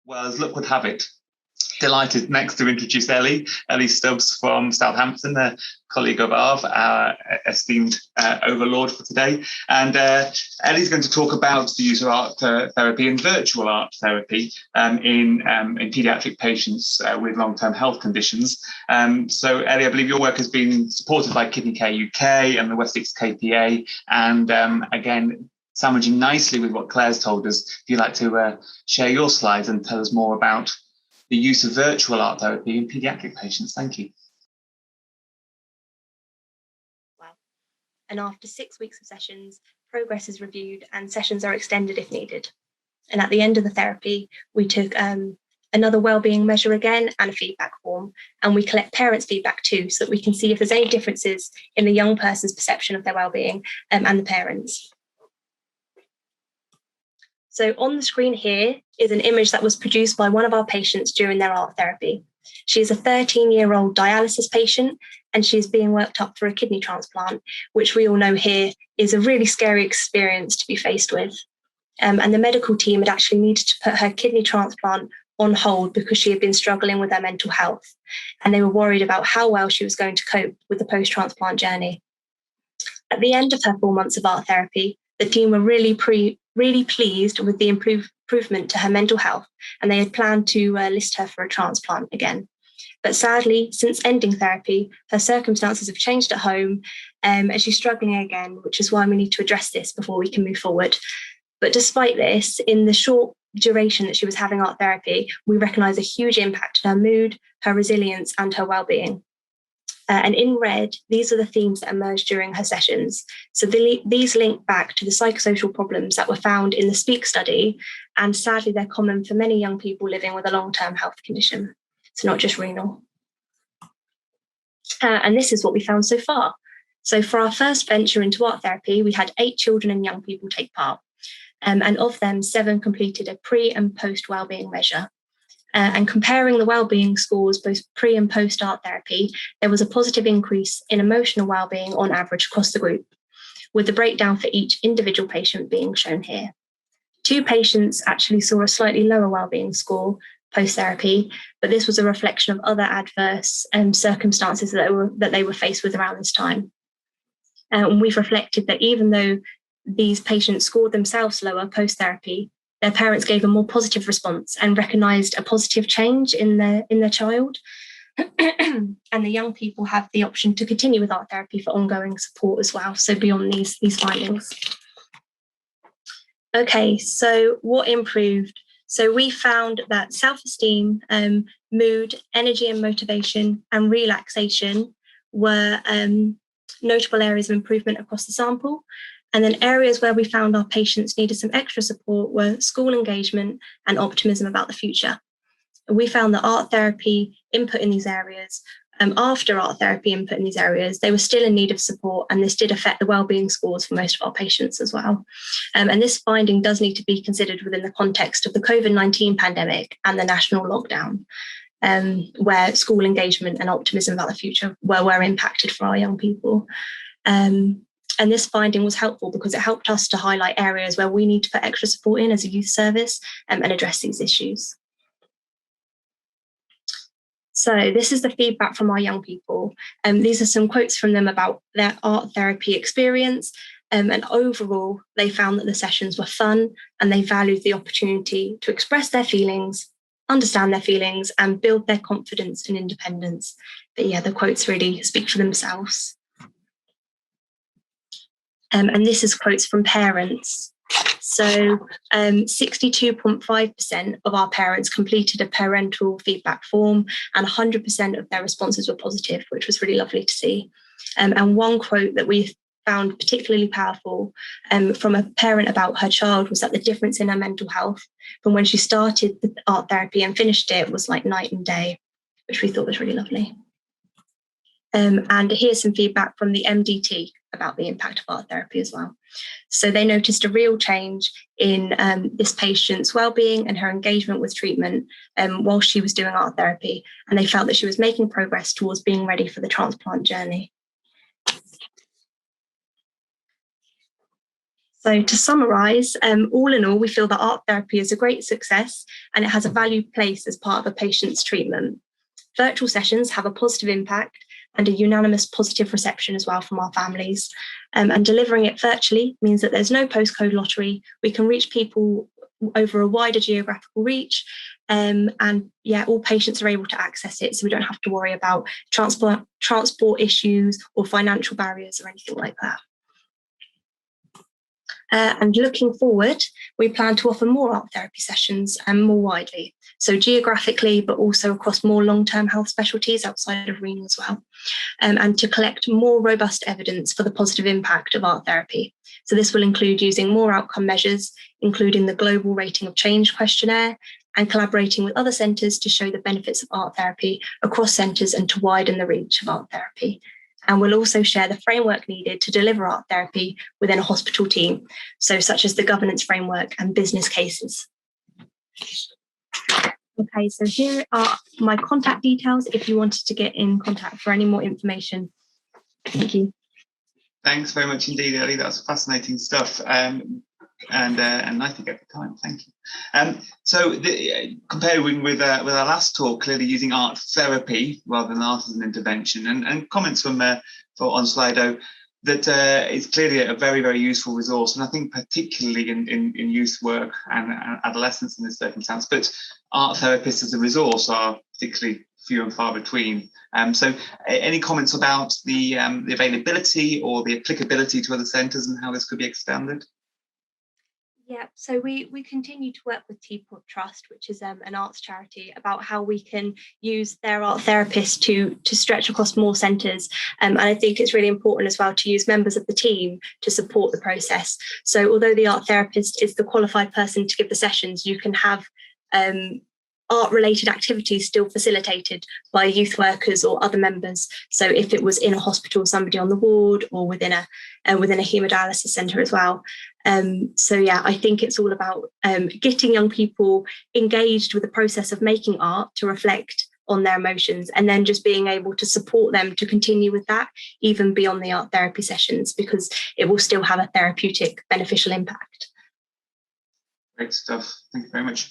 Well, as luck would have it, delighted next to introduce Ellie Stubbs from Southampton, a colleague of ours, our esteemed overlord for today. And Ellie's going to talk about the use of art therapy and virtual art therapy in paediatric patients with long-term health conditions. So Ellie, I believe your work has been supported by Kidney Care UK and the Wessex KPA. And again, sandwiching nicely with what Claire's told us, if you'd like to share your slides and tell us more about the use of virtual art therapy in paediatric patients. Thank you. Wow. And after 6 weeks of sessions, progress is reviewed and sessions are extended if needed. And at the end of the therapy, we took another wellbeing measure again and a feedback form, and we collect parents' feedback too, so that we can see if there's any differences in the young person's perception of their wellbeing and the parents. So on the screen here is an image that was produced by one of our patients during their art therapy. She is a 13-year-old dialysis patient, and she's being worked up for a kidney transplant, which we all know here is a really scary experience to be faced with. And the medical team had actually needed to put her kidney transplant on hold because she had been struggling with her mental health, and they were worried about how well she was going to cope with the post-transplant journey. At the end of her 4 months of art therapy, the team were really pleased with the improvement to her mental health, and they had planned to list her for a transplant again. But sadly, since ending therapy, her circumstances have changed at home, and she's struggling again, which is why we need to address this before we can move forward. But despite this, in the short duration that she was having art therapy, we recognise a huge impact on her mood, her resilience, and her well-being. And in red, these are the themes that emerged during her sessions. So these link back to the psychosocial problems that were found in the SPEAK study, and sadly, they're common for many young people living with a long-term health condition. It's not just renal. And this is what we found so far. So for our first venture into art therapy, we had 8 children and young people take part. And of them, 7 completed a pre and post wellbeing measure. And comparing the wellbeing scores, both pre and post art therapy, there was a positive increase in emotional wellbeing on average across the group, with the breakdown for each individual patient being shown here. 2 patients actually saw a slightly lower wellbeing score post-therapy, but this was a reflection of other adverse circumstances that they were faced with around this time. And we've reflected that even though these patients scored themselves lower post-therapy, their parents gave a more positive response and recognised a positive change in their child. And the young people have the option to continue with art therapy for ongoing support as well, so beyond these findings. Okay, so what improved? So we found that self-esteem, mood, energy and motivation, and relaxation were notable areas of improvement across the sample. And then areas where we found our patients needed some extra support were school engagement and optimism about the future. We found that art therapy input in these areas, after art therapy input in these areas, they were still in need of support, and this did affect the wellbeing scores for most of our patients as well. And this finding does need to be considered within the context of the COVID-19 pandemic and the national lockdown, where school engagement and optimism about the future were impacted for our young people. And this finding was helpful because it helped us to highlight areas where we need to put extra support in as a youth service and address these issues. So this is the feedback from our young people. These are some quotes from them about their art therapy experience. And overall, they found that the sessions were fun and they valued the opportunity to express their feelings, understand their feelings, and build their confidence and independence. But yeah, the quotes really speak for themselves. And this is quotes from parents. So 62.5% of our parents completed a parental feedback form, and 100% of their responses were positive, which was really lovely to see. And one quote that we found particularly powerful from a parent about her child was that the difference in her mental health from when she started the art therapy and finished it was like night and day, which we thought was really lovely. And here's some feedback from the MDT about the impact of art therapy as well. So they noticed a real change in this patient's well-being and her engagement with treatment while she was doing art therapy, and they felt that she was making progress towards being ready for the transplant journey. So to summarise, all in all, we feel that art therapy is a great success and it has a valued place as part of a patient's treatment. Virtual sessions have a positive impact and a unanimous positive reception as well from our families. And delivering it virtually means that there's no postcode lottery. We can reach people over a wider geographical reach. All patients are able to access it, so we don't have to worry about transport issues or financial barriers or anything like that. And looking forward, we plan to offer more art therapy sessions and more widely, so geographically, but also across more long-term health specialties outside of renal as well, and to collect more robust evidence for the positive impact of art therapy. So this will include using more outcome measures, including the Global Rating of Change questionnaire, and collaborating with other centres to show the benefits of art therapy across centres and to widen the reach of art therapy. And we'll also share the framework needed to deliver art therapy within a hospital team, so such as the governance framework and business cases. Okay, so here are my contact details if you wanted to get in contact for any more information. Thank you. Thanks very much indeed, Ellie. That's fascinating stuff. And I think at the time, thank you. So comparing with our last talk, clearly using art therapy rather than art as an intervention, and comments from on Slido that it's clearly a very, very useful resource, and I think particularly in youth work and adolescents in this circumstance, but art therapists as a resource are particularly few and far between. So any comments about the availability or the applicability to other centres and how this could be expanded? Yeah, so we continue to work with Teapot Trust, which is an arts charity, about how we can use their art therapists to stretch across more centres. And I think it's really important as well to use members of the team to support the process. So although the art therapist is the qualified person to give the sessions, you can have art-related activities still facilitated by youth workers or other members. So if it was in a hospital, somebody on the ward, or within a haemodialysis centre as well. I think it's all about getting young people engaged with the process of making art to reflect on their emotions, and then just being able to support them to continue with that even beyond the art therapy sessions, because it will still have a therapeutic beneficial impact. Great stuff. Thank you very much.